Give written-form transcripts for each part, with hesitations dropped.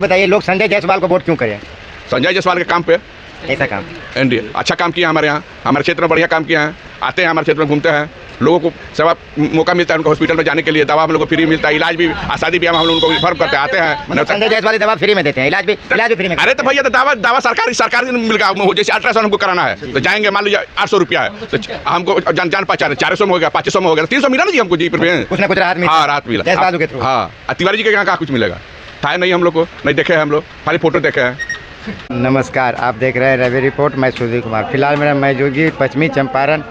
बताइए, लोग संजय जायसवाल को वोट क्यों करें? संजय जायसवाल के काम पे ऐसा काम एनडीए अच्छा काम किया हमारे यहाँ, हमारे क्षेत्र में बढ़िया काम किया है। आते हैं हमारे क्षेत्र में, घूमते हैं, लोगों को सेवा मौका मिलता है, उनको हॉस्पिटल में जाने के लिए, दवा हम लोग को फ्री मिलता है, इलाज भी, शादी ब्याह में हम लोग उनको रिफर करते आते हैं। मतलब संजय जायसवाल दवा फ्री में देते हैं, इलाज भी फ्री में। अरे तो भैया, तो दवा सरकारी मिलेगा। जैसे अल्ट्रासाउंड हमको कराना है तो जाएंगे, मान लीजिए 800 रुपया है, तो हमको जान पहचान 400 में हो गया, 500 में हो गया, 300 मिला ना जी हमको जी पर कुछ ना कुछ राहत मिला। हाँ, राहत मिला। हाँ, तिवारी जी के यहाँ कहाँ कुछ मिलेगा, था नहीं, हम लोग को नहीं देखे हैं, हम लोग खाली फोटो देखे हैं। नमस्कार, आप देख रहे हैं रवि रिपोर्ट। मैं सुधीर कुमार। फिलहाल मेरा मौजूदगी पश्चिमी चंपारण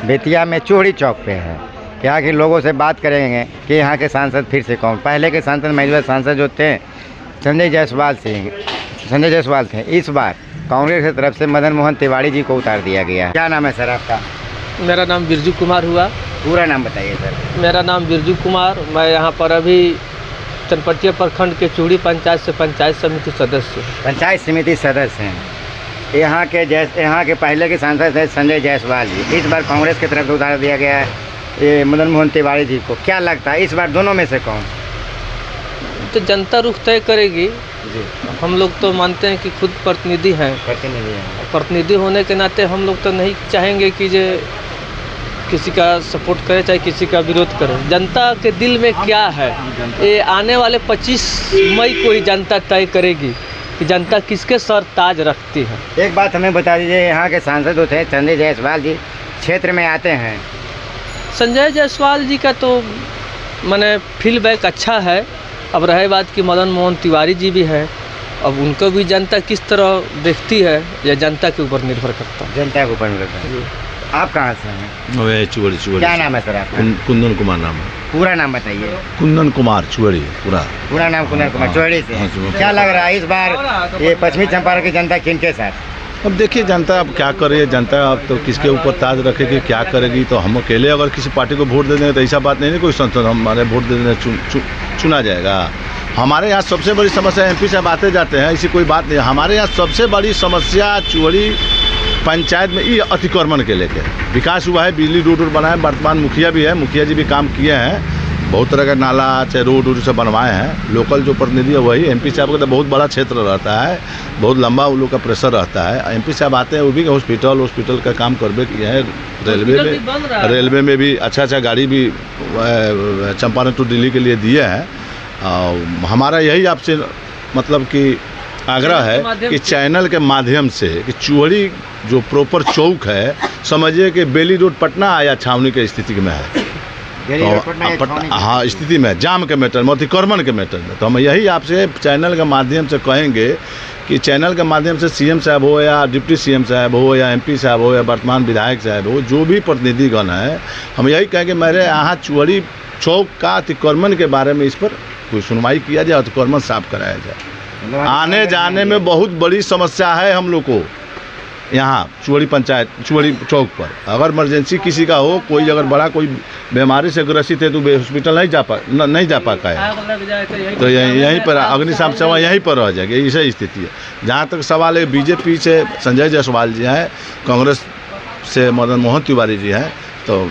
बेतिया में चोहड़ी चौक पे है। यहाँ के लोगों से बात करेंगे कि यहाँ के सांसद फिर से कौन। पहले के सांसद, मौजूदा सांसद जो थे संजय जायसवाल थे। इस बार कांग्रेस की तरफ से मदन मोहन तिवारी जी को उतार दिया गया। क्या नाम है सर आपका? मेरा नाम बिरजू कुमार हुआ। पूरा नाम बताइए सर। मेरा नाम बिरजू कुमार। मैं यहाँ पर अभी चनपटिया प्रखंड के चूड़ी पंचायत से पंचायत समिति सदस्य हैं। यहाँ के पहले के सांसद थे संजय जायसवाल जी। इस बार कांग्रेस की तरफ से उतार दिया गया है ये मदन मोहन तिवारी जी को। क्या लगता है इस बार दोनों में से कौन? तो जनता रुख तय करेगी जी। हम लोग तो मानते हैं कि खुद प्रतिनिधि हैं। प्रतिनिधि होने के नाते हम लोग तो नहीं चाहेंगे कि जो किसी का सपोर्ट करे चाहे किसी का विरोध करे। जनता के दिल में क्या है ये आने वाले 25 मई को ही जनता तय करेगी कि जनता किसके सर ताज रखती है। एक बात हमें बता दीजिए, यहाँ के सांसद जो थे संजय जायसवाल जी क्षेत्र में आते हैं। संजय जायसवाल जी का तो माने फीडबैक अच्छा है। अब रहे बात कि मदन मोहन तिवारी जी भी है, अब उनको भी जनता किस तरह देखती है यह जनता के ऊपर निर्भर करता है। जनता के ऊपर निर्भर करता है। आप कहाँ से हैं? मैं चुवड़ी। क्या नाम है सर आपका? कुंदन कुमार नाम है। पूरा नाम बताइए। कुंदन कुमार चुवड़ी। पूरा नाम कुंदन कुमार चुवड़ी से। हाँ, क्या लग रहा है इस बार ये पश्चिमी चंपारण की जनता किनके साथ? अब देखिए जनता अब क्या कर रही है। जनता अब तो किसके ऊपर ताज रखेगी, क्या करेगी। तो हम अकेले अगर किसी पार्टी को वोट दे देंगे तो ऐसा बात नहीं है कोई संसद हमारे वोट दे देने चुना जाएगा। हमारे यहाँ सबसे बड़ी समस्या एमपी साहब आते जाते हैं, ऐसी कोई बात नहीं। हमारे यहाँ सबसे बड़ी समस्या चुवड़ी पंचायत में ये अतिक्रमण के लेके विकास हुआ है। बिजली रोड बनाए, वर्तमान मुखिया भी है, मुखिया जी भी काम किए हैं। बहुत तरह का नाला चाहे रोड से बनवाए हैं। लोकल जो प्रतिनिधि है वही। एमपी साहब का तो बहुत बड़ा क्षेत्र रहता है, बहुत लंबा उन लोग का प्रेशर रहता है। एमपी साहब आते हैं, वो भी हॉस्पिटल का काम करबे किए हैं। रेलवे में भी अच्छा गाड़ी भी चंपारण टू दिल्ली के लिए दिए हैं। हमारा यही आपसे मतलब कि आग्रह है कि चैनल के माध्यम से कि चुहड़ी जो प्रॉपर चौक है, समझिए कि बेली रोड पटना या छावनी के स्थिति में है। हाँ, स्थिति में जाम के मैटर में, अतिक्रमण के मैटर में। तो हम यही आपसे चैनल के माध्यम से कहेंगे कि चैनल के माध्यम से सीएम साहब हो या डिप्टी सीएम साहब हो या एमपी साहब हो या वर्तमान विधायक साहब हो, जो भी प्रतिनिधिगण है, हम यही कहेंगे मेरे यहाँ चुहड़ी चौक का अतिक्रमण के बारे में इस पर कोई सुनवाई किया जाए, अतिक्रमण साफ कराया जाए। आने जाने में बहुत बड़ी समस्या है हम लोग को यहाँ चुहड़ी पंचायत चुहड़ी चौक पर। अगर इमरजेंसी किसी का हो, कोई अगर बड़ा कोई बीमारी से ग्रसित है तो हॉस्पिटल नहीं जा पाता है, तो यहीं पर अग्निशम सेवा यहीं पर रह जाएगी। ऐसी स्थिति है। जहाँ तक सवाल है बीजेपी से संजय जायसवाल जी हैं, कांग्रेस से मदन मोहन तिवारी जी हैं, तो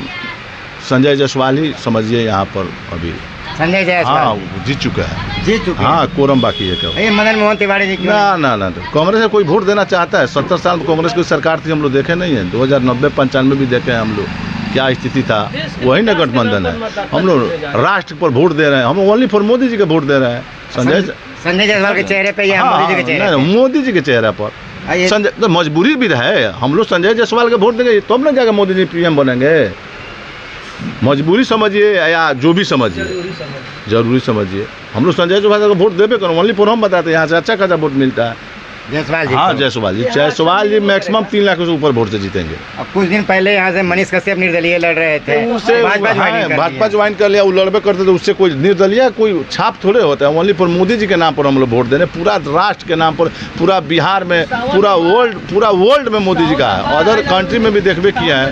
संजय जायसवाल ही समझिए यहाँ पर अभी संजय जायसवाल। हाँ, जीत चुके हैं। हाँ, कोरम बाकी है क्या? ये मदन मोहन तिवारी जी ना तो कांग्रेस से कोई वोट देना चाहता है? 70 साल कांग्रेस की सरकार थी, हम लोग देखे नहीं है। 2090-95 भी देखे हैं हम लोग, क्या स्थिति था। वही ना गठबंधन है। हम लोग राष्ट्र पर वोट दे रहे हैं, हम ओनली फॉर मोदी जी के वोट दे रहे हैं। संजय जायसवाल के चेहरे पे या मोदी जी के चेहरे पे? मोदी जी के चेहरे पर। संजय तो मजबूरी भी है, हम लोग संजय जायसवाल के वोट देंगे तब ना जाकर मोदी जी पीएम बनेंगे। मजबूरी समझिए या जो भी समझिए, जरूरी समझिए। हम लोग संजय जायसवाल को वोट देवे करो, ओनली फॉर हम बताते हैं यहाँ से अच्छा खासा वोट मिलता है। जायसवाल जी? हाँ, जायसवाल जी मैक्सिमम 3 लाख से ऊपर वोट से जीतेंगे। अब कुछ दिन पहले यहाँ से मनीष कश्यप निर्दलीय लड़ रहे थे, उससे भाजपा ज्वाइन कर लिया। वो लड़बे करते तो उससे कोई निर्दलीय कोई छाप थोड़े होता है। ओनली फॉर मोदी जी के नाम पर हम लोग वोट दे रहे हैं। पूरा राष्ट्र के नाम पर, पूरा बिहार में, पूरा वर्ल्ड में मोदी जी का है। अदर कंट्री में भी देखबे किया है।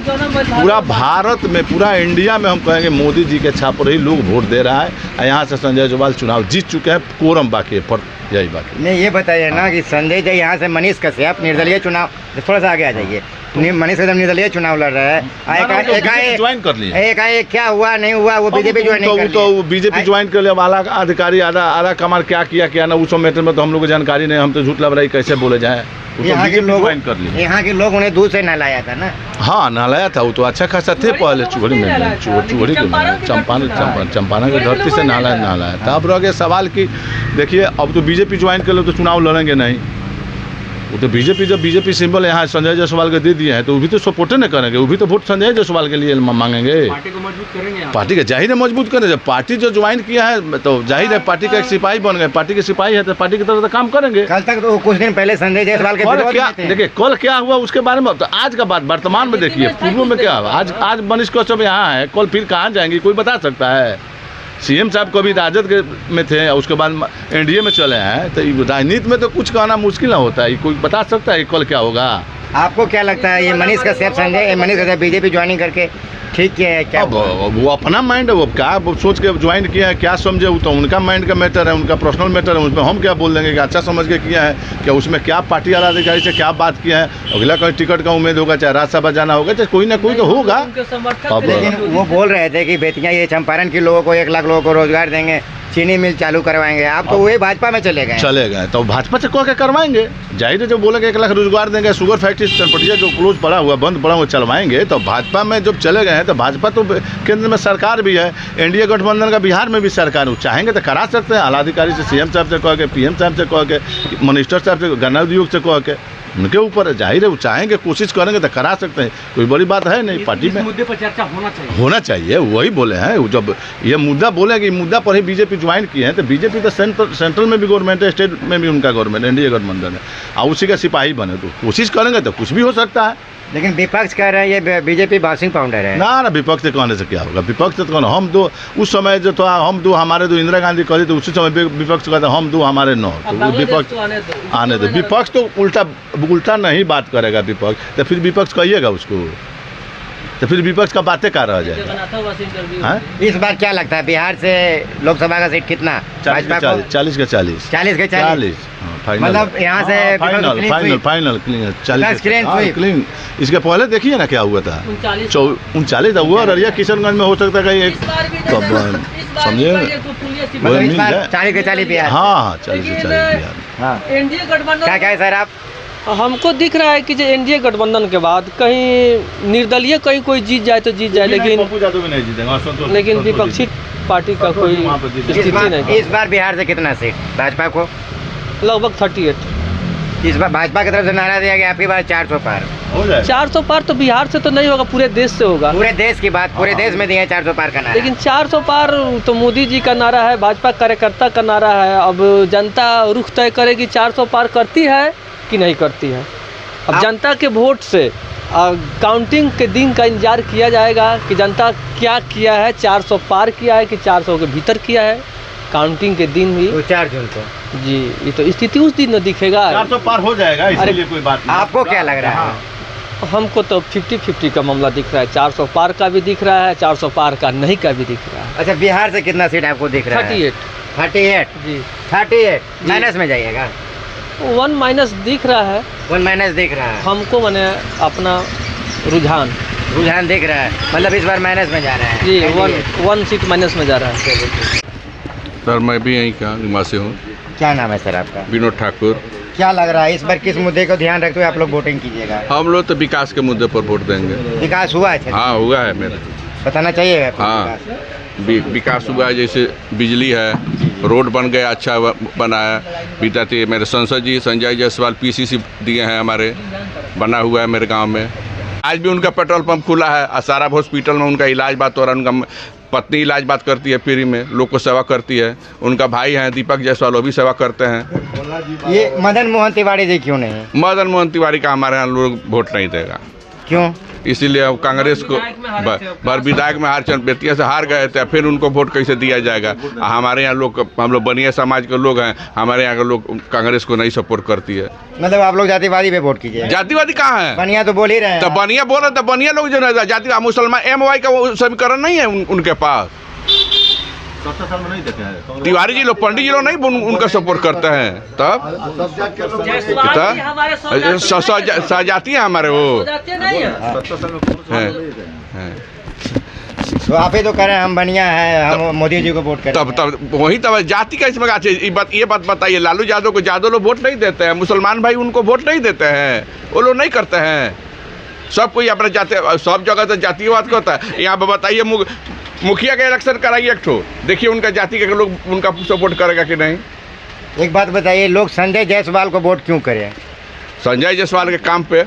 पूरा भारत में, पूरा इंडिया में हम कहेंगे मोदी जी के छाप पर ही लोग वोट दे रहा है। यहाँ से संजय जायसवाल चुनाव जीत चुके हैं, कोरम बाकी है, यही बात नहीं। ये बताइए ना कि संजय जी यहाँ से मनीष कश्यप निर्दलीय चुनाव, थोड़ा सा आगे आ जाइए, मनीष यादव निर्दलीय चुनाव लड़ रहा है, ज्वाइन कर लिए। एकाएक क्या हुआ नहीं हुआ वो बीजेपी ज्वाइन कर लिया। तो बीजेपी ज्वाइन कर लिया। आला अधिकारी आधा कमाल क्या किया क्या ना उस मैटर में तो हम लोग को जानकारी नहीं, हम तो झूठ लग कैसे बोले जाए। यहाँ के लोग उन्हें दूध से नहलाया था ना। हाँ नहलाया था, वो तो अच्छा खासा थे पहले चूड़ी में, चूड़ी के चंपारण की धरती से नहलाया था। अब रह गया सवाल कि देखिए अब तो बीजेपी ज्वाइन कर लो तो चुनाव लड़ेंगे नहीं, वो तो बीजेपी जब बीजेपी सिंबल यहाँ संजय जायसवाल के दे दिए हैं तो वो भी तो सपोर्ट नहीं करेंगे, वो भी तो वोट संजय जायसवाल के लिए मांगेंगे। पार्टी को मजबूत करेंगे, पार्टी का जाहिर है मजबूत करें। जब पार्टी जो ज्वाइन किया है तो जाहिर है पार्टी का एक सिपाही बन गए, पार्टी के सिपाही है तो पार्टी की तरफ से काम करेंगे। कल तक तो कुछ दिन पहले संजय जायसवाल के देखिए कल क्या हुआ उसके बारे में, तो आज का बात वर्तमान में देखिए, पूर्व में क्या हुआ। आज मनीष कौशिक यहाँ है, कल फिर कहाँ जाएंगे कोई बता सकता है। सीएम साहब कभी राजद के में थे, उसके बाद एनडीए में चले हैं, तो राजनीति में तो कुछ कहना मुश्किल ना होता है, कोई बता सकता है कल क्या होगा। आपको क्या लगता है ये मनीष का बीजेपी ज्वाइनिंग करके ठीक किया है क्या? वो अपना माइंड है, वो क्या वो सोच के ज्वाइन किया है, क्या समझे, वो तो उनका माइंड का मैटर है, उनका पर्सनल मैटर है। उसमें हम क्या बोल देंगे कि अच्छा समझ के किया है, क्या उसमें क्या पार्टी वाला अधिकारी से क्या बात किया है, अगला कोई टिकट का उम्मीद होगा, चाहे राज्यसभा जाना होगा, चाहे कोई ना कोई तो होगा। लेकिन वो बोल रहे थे कि बेतिया ये चंपारण के लोगों को 1 लाख लोगों को रोजगार देंगे, चीनी मिल चालू करवाएंगे। आप तो वही भाजपा में चले गए तो भाजपा से कह के करवाएंगे। जाहिर है जो बोलेंगे 1 लाख रोजगार देंगे, शुगर फैक्ट्री चनपटिया जो क्लोज पड़ा हुआ बंद पड़ा हुआ चलवाएंगे, तो भाजपा में जब चले गए हैं तो भाजपा तो केंद्र में सरकार भी है, एनडीए गठबंधन का बिहार में भी सरकार है, चाहेंगे तो करा सकते हैं। आलाधिकारी से सीएम साहब से कह के, पीएम साहब से कह के, मिनिस्टर साहब से, गन्ना उद्योग से कह के, उनके ऊपर जाहिर है वो चाहेंगे, कोशिश करेंगे तो करा सकते हैं, कोई बड़ी बात है नहीं। पार्टी में मुद्दे पर चर्चा होना चाहिए, वही बोले हैं। जब ये मुद्दा बोले कि मुद्दा पर ही बीजेपी ज्वाइन किए हैं, तो बीजेपी तो सेंट्रल में भी गवर्नमेंट है, स्टेट में भी उनका गवर्नमेंट, एनडीए गठबंधन है, और उसी का सिपाही बने तो कोशिश करेंगे तो कुछ भी हो सकता है। लेकिन विपक्ष कह रहे हैं ये बीजेपी बाउंसिंग पाउंडर है। ना विपक्ष से कहने से क्या होगा, विपक्ष से तो कहना हम दो, उस समय जो था हम दो हमारे दो, इंदिरा गांधी कही तो उसी समय विपक्ष कहता हम दो हमारे नौ, तो विपक्ष आने दो। विपक्ष तो उल्टा नहीं बात करेगा विपक्ष, तो फिर विपक्ष कहिएगा उसको, तो फिर विपक्ष का बातें क्या रह जाएगा। इस बार क्या लगता है बिहार से लोकसभा का सीट कितना? 40 का 40 मतलब यहाँ से फाइनल क्लीन। इसके पहले देखिए ना क्या हुआ था, 39 हुआ, ररिया किशनगंज में हो सकता है एक, समझे 40 के 40 बिहार। हाँ 40 के 40 बिहार। एनडीए गठबंधन क्या है सर आप? हमको दिख रहा है कि जो एनडीए गठबंधन के बाद कहीं निर्दलीय कहीं कोई जीत जाए तो जीत जाए, लेकिन विपक्षी पार्टी का कोई स्थिति नहीं। इस बार बिहार से कितना सीट भाजपा को? लगभग 38। इस बार भाजपा की तरफ से नारा दिया गया आपकी बार 400 पार हो जाए। 400 पार तो बिहार से तो नहीं होगा, पूरे देश से होगा। पूरे देश की बात, पूरे देश में दिया है 400 पार का नारा। लेकिन 400 पार तो मोदी जी का नारा है, भाजपा कार्यकर्ता का नारा है। अब जनता रुख तय करेगी 400 पार करती है कि नहीं करती है। अब जनता के वोट से काउंटिंग के दिन का इंतजार किया जाएगा कि जनता क्या किया है, 400 पार किया है कि 400 के भीतर किया है। काउंटिंग के दिन भी 4 जून को जी, ये तो स्थिति उस दिन न दिखेगा। 400 पार हो जाएगा, इसलिए कोई बात नहीं। आपको क्या लग रहा है? हमको तो 50-50 का मामला दिख रहा है, 400 पार का भी दिख रहा है, 400 पार का नहीं का भी दिख रहा है। अच्छा बिहार से कितना सीट आपको दिख रहा है? 38 जी, 38 माइनस में जाइएगा। 1 माइनस दिख रहा है, 1 माइनस दिख रहा है हमको मैंने अपना रुझान दिख रहा है, मतलब इस बार माइनस में जा रहा है जी। 1 सीट माइनस में जा रहा है। सर मैं भी यहीं का निवासी हूँ। क्या नाम है सर आपका? विनोद ठाकुर। क्या लग रहा है इस बार किस मुद्दे को ध्यान रखते हुए आप लोग वोटिंग कीजिएगा? हम लोग तो विकास के मुद्दे पर वोट देंगे। विकास हुआ है? हाँ हुआ है मेरा, बताना चाहिए। हाँ विकास हुआ है, जैसे बिजली है, रोड बन गया, अच्छा बना है। बीते मेरे सांसद जी संजय जायसवाल पीसीसी दिए हैं, हमारे बना हुआ है मेरे गांव में। आज भी उनका पेट्रोल पंप खुला है, आसाराम हॉस्पिटल में उनका इलाज बात हो रहा है। उनका पत्नी इलाज बात करती है फ्री में, लोग को सेवा करती है। उनका भाई हैं दीपक जायसवाल, वो भी सेवा करते हैं। ये मदन मोहन तिवारी जी क्यों नहीं? मदन मोहन तिवारी का हमारे यहाँ लोग वोट नहीं देगा। क्यों? इसीलिए अब कांग्रेस को विधायक में हार चंद बेतिया से हार गए थे, फिर उनको वोट कैसे दिया जाएगा? हमारे यहाँ लोग, हम लोग बनिया समाज के लोग हैं, हमारे यहाँ के लोग कांग्रेस को नहीं सपोर्ट करती है। मतलब आप लोग जातिवादी पे वोट कीजिए? जातिवादी कहाँ है? बनिया तो बोल ही रहे हैं। तो बनिया बोल रहे, तो बनिया लोग जो जाति मुसलमान MY का समीकरण नहीं है उनके पास। 17 साल में नहीं देखे हैं तिवारी जी लोग, पंडित जी लोग नहीं उनका सपोर्ट करते हैं। तब सहजाती है हमारे वो। 17 साल में तो आप ही तो कह रहे हैं हम बढ़िया है, हम मोदी जी को वोट करें। तब वही तब जाति का इसमें ये बात बताइए, लालू यादव को यादव लोग वोट नहीं देते हैं, मुसलमान भाई उनको वोट नहीं देते हैं, वो लोग नहीं करते हैं। सब कोई अपने जाति, सब जगह तो जातिवाद का होता है। यहाँ पर बताइए मुखिया का इलेक्शन कराइए एक ठो, देखिए उनका जाति के लोग उनका सपोर्ट करेगा कि नहीं। एक बात बताइए, लोग संजय जायसवाल को वोट क्यों करें? संजय जायसवाल के काम पे।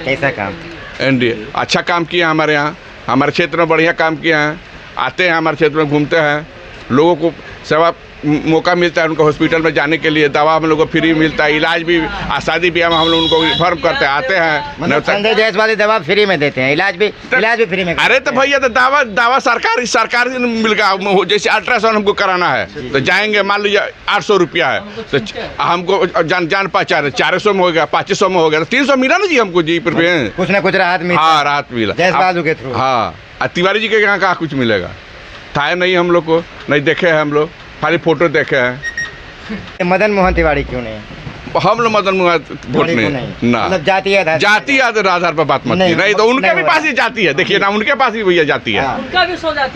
कैसा काम? एनडीए अच्छा काम किया हमारे यहाँ, हमारे क्षेत्र में बढ़िया काम किया है। आते हैं हमारे क्षेत्र में, घूमते हैं, लोगों को सेवा मौका मिलता है, उनको हॉस्पिटल में जाने के लिए दवा हम लोग को फ्री मिलता है, इलाज भी शादी ब्याह में हम लोग उनको रिफर करते हैं, आते हैं। मतलब संजय जायसवाल दवा फ्री में देते हैं, इलाज भी फ्री में। अरे तो भैया तो दवा सरकारी मिल गया। जैसे अल्ट्रासाउंड हमको कराना है तो जाएंगे, मान लीजिए 800 रुपया है, तो हमको जान पहचान 400 में हो गया, 500 में हो गया, तो 300 मिला ना जी हमको जी। कुछ ना कुछ राहत मिला। हाँ राहत मिला जायसवाल के थ्रू। हाँ, तिवारी जी के यहाँ कहाँ कुछ मिलेगा, था नहीं, हम लोग को नहीं देखे हैं, हम लोग खाली फोटो देखे हैं। मदन मोहन तिवारी क्यों नहीं? हम लोग मदन मोहन वोट नहीं ना, मतलब जाति आधार पर बात मत नहीं तो उनके भी पास ही जाती है। देखिए ना, उनके पास ही भैया जाती है,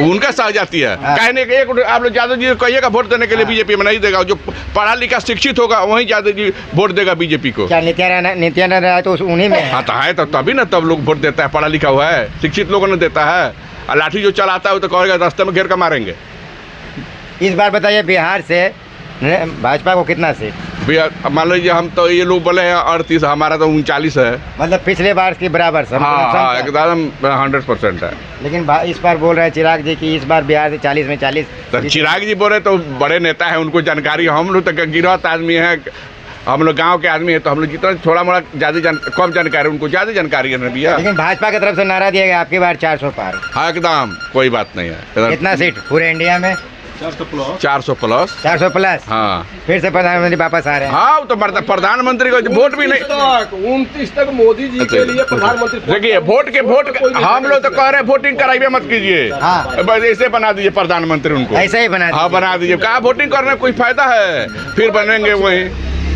उनका सह जाती है। कहने के एक आप लोग यादव जी को कहिएगा वोट देने के लिए, बीजेपी में नहीं देगा। जो पढ़ा लिखा शिक्षित होगा वही यादव जी वोट देगा बीजेपी को। क्या नित्यानंद राय तो उन्हीं में? हाँ तो है, तो तभी ना तब लोग वोट देता है, पढ़ा लिखा हुआ है, शिक्षित लोगों ने देता है। और लाठी जो चलाता है वो तो कहेगा रास्ते में घेर कर मारेंगे। इस बार बताइए, बिहार से भाजपा को कितना सीट? मान लीजिए हम तो ये लोग बोले हैं 38, हमारा तो 39 है। मतलब पिछले बार की बराबर सब? हाँ एकदम 100% है। लेकिन इस बार बोल रहे हैं चिराग जी की इस बार बिहार से 40 में 40। तो चिराग जी बोल रहे तो बड़े नेता है, उनको जानकारी। हम लोग तो गिरफ्त आदमी है, हम लोग गांव के आदमी है, तो हम लोग जितना थोड़ा मोड़ा ज़्यादा कम जानकारी, उनको ज़्यादा जानकारी है ना भैया। लेकिन भाजपा की तरफ से नारा दिया गया आपकी बार 400 पार। हाँ एकदम कोई बात नहीं है। कितना सीट पूरे इंडिया में? 400 प्लस। हाँ फिर से प्रधानमंत्री वापस आ रहे हैं। हाँ तो प्रधानमंत्री को वोट भी नहीं, 29 तक मोदी जी के लिए प्रधानमंत्री। देखिए वोट हम लोग तो कह रहे हैं वोटिंग कराइए मत कीजिए। हाँ। बस ऐसे बना दीजिए प्रधानमंत्री, उनको ऐसे ही बना। हाँ बना दीजिए, कहा वोटिंग करने कोई फायदा है, फिर बनेंगे वही।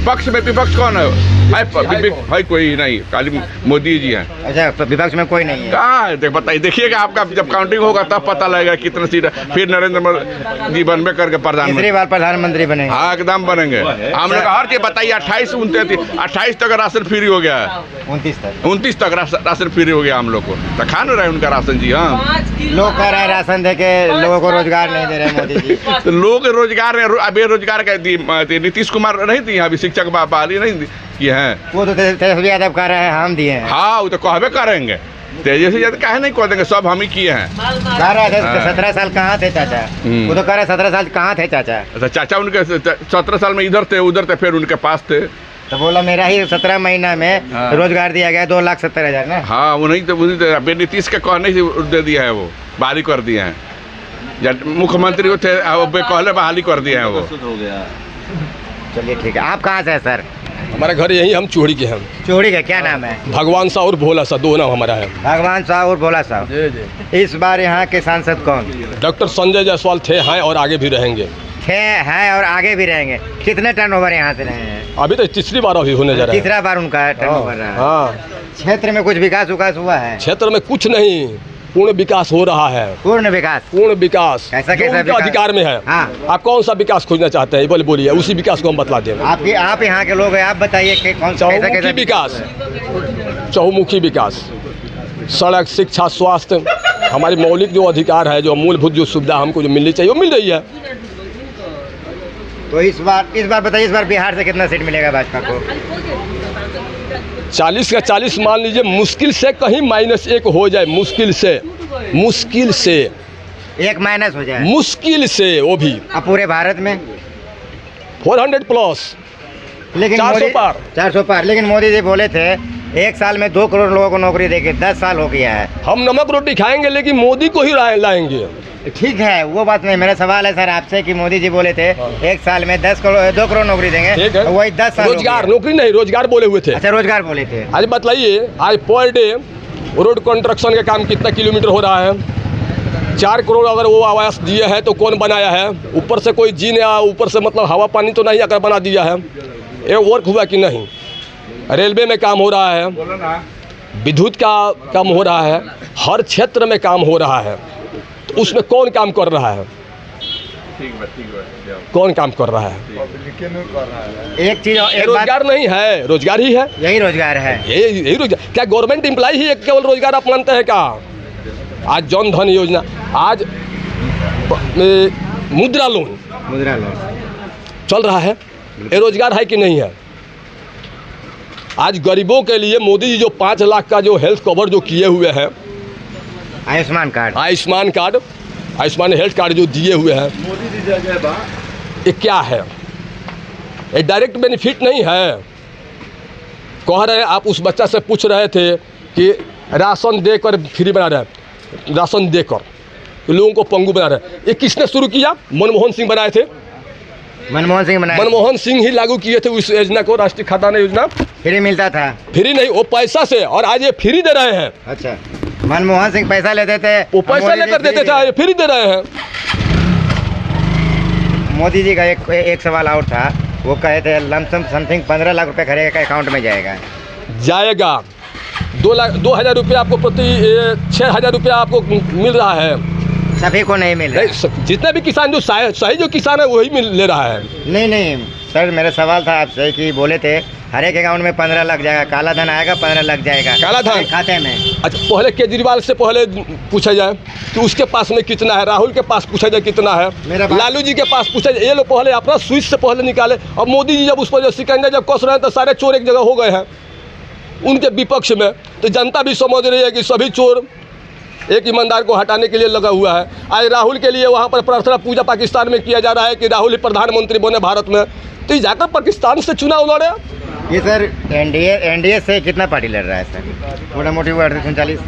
पक्ष में विपक्ष कौन है? भाई कोई नहीं, खाली मोदी जी हैं। अच्छा, विपक्ष में कोई नहीं है? कहाँ है? बताइए, देखिएगा आपका जब काउंटिंग होगा तब पता लगेगा कितना सीट है। फिर नरेंद्र मोदी जी बनबे करके प्रधानमंत्री बनेंगे। हाँ एकदम बनेंगे। हम लोग हर चीज बताइए, 28 तक राशन फ्री हो गया है। 29 तक राशन फ्री हो गया हम लोग को, तो खा नहीं रहे उनका राशन जी। हाँ लोग कह रहे हैं राशन दे के लोगों को रोजगार नहीं दे रहे मोदी जी। तो लोग रोजगार बेरोजगार का नीतीश कुमार नहीं दी, अभी शिक्षक बहाली नहीं किए हैं। वो तो तेजस्वी यादव कह रहे हैं हम दिए हैं। हाँ वो तो कहबे करेंगे, तेजस्वी यादव काहे नहीं कह देंगे, सब हम ही किए हैं। कह रहे थे 17 साल कहाँ थे चाचा? वो तो कह रहे 17 साल कहाँ थे चाचा? अच्छा चाचा उनके 17 साल में इधर थे उधर थे, फिर उनके पास थे। तो बोला मेरा ही 17 महीना में रोजगार दिया गया 2,70,000 ना। हाँ वो नहीं तो नीतीश के कहने से दे दिया है, वो बहाली कर दिए हैं। जब मुख्यमंत्री वो थे कहले बहाली कर दिए हैं वो। चलिए ठीक है। आप कहाँ से है सर? हमारा घर यही, हम चूड़ी के हैं। चूड़ी का क्या नाम है? भगवान साहब और भोला साहब, दो नाम हमारा है। भगवान साहब और भोला साहब। जी। इस बार यहाँ के सांसद कौन? डॉक्टर संजय जायसवाल थे, हैं और आगे भी रहेंगे। हैं और आगे भी रहेंगे। कितने टर्नओवर यहाँ से रहे हैं? अभी तो तीसरी बार अभी होने जा रहा है। तीसरा बार उनका टर्नओवर रहा है। हाँ। क्षेत्र में कुछ विकास हुआ है? क्षेत्र में कुछ नहीं, पूर्ण विकास हो रहा है। पूर्ण विकास? पूर्ण विकास कैसा अधिकार में है। हाँ। आप कौन सा विकास खोजना चाहते हैं बोलिए, उसी विकास को हम बतला देंगे। आप यहाँ के लोग हैं, आप बताइए कि कौन सा चहुमुखी विकास, चहुमुखी विकास, सड़क, शिक्षा, स्वास्थ्य, हमारी मौलिक जो अधिकार है, जो मूलभूत जो सुविधा हमको जो मिलनी चाहिए वो मिल रही है। तो इस बार बताइए, इस बार बिहार से कितना सीट मिलेगा भाजपा को? 40 का 40 मान लीजिए, मुश्किल से कहीं -1 हो जाए, मुश्किल से एक माइनस हो जाए, मुश्किल से, वो भी। अब पूरे भारत में 400 प्लस, लेकिन 400 पार। लेकिन मोदी जी बोले थे 1 साल में 2 करोड़ लोगों को नौकरी देंगे, 10 साल हो गया है। हम नमक रोटी खाएंगे लेकिन मोदी को ही लाएंगे। ठीक है, वो बात नहीं। मेरा सवाल है सर आपसे कि मोदी जी बोले थे 1 साल में 2 करोड़ नौकरी देंगे, वही 10 साल रोजगार, नौकरी नहीं, रोजगार बोले हुए थे। अच्छा, रोजगार बोले थे। आज बताइए, आज पर डे रोड कंस्ट्रक्शन का काम कितना किलोमीटर हो रहा है? 4 करोड़ अगर वो आवास दिए हैं तो कौन बनाया है? ऊपर से कोई जी ने ऊपर से मतलब हवा पानी तो नहीं अगर बना दिया है। ये वर्क हुआ कि नहीं? रेलवे में काम हो रहा है, विद्युत का काम हो रहा है, हर क्षेत्र में काम हो रहा है, तो उसमें कौन काम कर रहा है? कौन काम कर रहा है? एक चीज रोजगार नहीं है, रोजगार ही है, यही रोजगार है। यही रोजगार। क्या गवर्नमेंट एम्प्लॉय ही केवल रोजगार आप मानते हैं क्या? आज जन धन योजना, आज मुद्रा लोन चल रहा है, ये रोजगार है कि नहीं है? आज गरीबों के लिए मोदी जी जो 5 लाख का जो हेल्थ कवर जो किए हुए हैं, आयुष्मान हेल्थ कार्ड जो दिए हुए हैं, ये क्या है? ये डायरेक्ट बेनिफिट नहीं है। कह रहे आप उस बच्चा से पूछ रहे थे कि राशन देकर फ्री बना रहे, राशन देकर लोगों को पंगु बना रहे। ये किसने शुरू किया? मनमोहन सिंह बनाए थे। मनमोहन सिंह ही लागू किए थे उस योजना को, राष्ट्रीय खाद्यान्न योजना। फ्री मिलता था? फ्री नहीं, वो पैसा से, और आज ये फ्री दे रहे हैं। अच्छा, मनमोहन सिंह पैसा लेते थे, वो पैसा लेकर देते थे, ये फ्री दे रहे हैं। मोदी जी का एक सवाल और था, वो कहे थे लमसम समथिंग 15 लाख रुपए खरीदे का अकाउंट में जाएगा। 2,000 रुपये आपको प्रति 6,000 रुपया आपको मिल रहा है। सभी को नहीं मिल रहा है। जितने भी किसान जो सही जो किसान है वही ले रहा है। नहीं सर, मेरा सवाल था आपसे कि बोले थे हर एक अकाउंट में 15 लाख जाएगा, काला धन आएगा 15 लाख जाएगा काला धन खाते में। अच्छा, पहले केजरीवाल से पहले पूछा जाए कि उसके पास में कितना है, राहुल के पास पूछा जाए कितना है, लालू जी के पास पूछा जाए। ये लोग पहले अपना स्विच से पहले निकाले। अब मोदी जी जब उस पर जो सिकंजा जब कस रहे हैं तो सारे चोर एक जगह हो गए हैं उनके विपक्ष में। तो जनता भी समझ रही है कि सभी चोर एक ईमानदार को हटाने के लिए लगा हुआ है। आज राहुल के लिए वहाँ पर प्रार्थना पूजा पाकिस्तान में किया जा रहा है कि राहुल ही प्रधानमंत्री बने भारत में, तो जाकर पाकिस्तान से चुनाव लड़े। ये सर एनडीए से कितना पार्टी लड़ रहा है सर? मोटा मोटी 38-39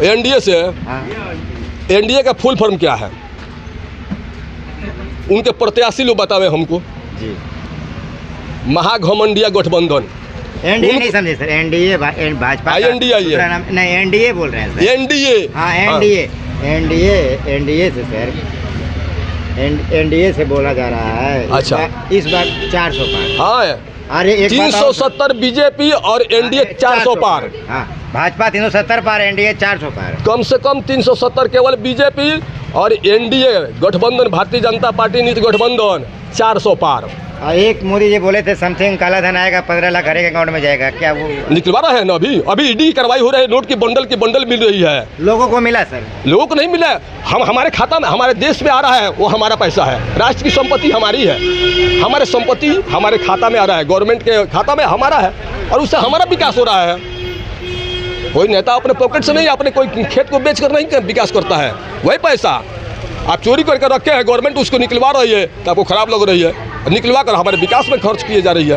एनडीए से। एनडीए का फुल फॉर्म क्या है? उनके प्रत्याशी लोग बतावे हमको जी। महाघमंडिया गठबंधन। एनडीए नहीं समझे सर, एनडीए भाजपा नहीं, एनडीए बोल रहे हैं सर। एनडीए, हाँ एनडीए से सर, एनडीए से बोला जा रहा है। अच्छा, इस बार 400 पार। हाँ, अरे 370 बीजेपी और एनडीए 400 पार। हाँ, भाजपा 370 पार, एनडीए 400 पार। कम से कम 370 केवल बीजेपी और एनडीए गठबंधन, भारतीय जनता पार्टी नीति गठबंधन 400 पार। और एक मोदी जी बोले थे समथिंग काला धन आएगा 15 लाख हर एक अकाउंट में जाएगा, क्या वो निकलवा रहे हैं ना? अभी ईडी कार्रवाई हो रही है, नोट की बंडल मिल रही है। लोगों को मिला सर? लोगों को नहीं मिला। हमारे खाता में, हमारे देश में आ रहा है, वो हमारा पैसा है, राष्ट्र की संपत्ति हमारी है, हमारे संपत्ति हमारे खाता में आ रहा है, गवर्नमेंट के खाता में हमारा है, और उससे हमारा विकास हो रहा है। कोई नेता अपने पॉकेट से नहीं, अपने कोई खेत को बेच कर नहीं विकास करता है। वही पैसा आप चोरी करके रखे हैं, गवर्नमेंट उसको निकलवा रही है तो आपको खराब लग रही है, निकलवा कर हमारे विकास में खर्च किए जा रही है।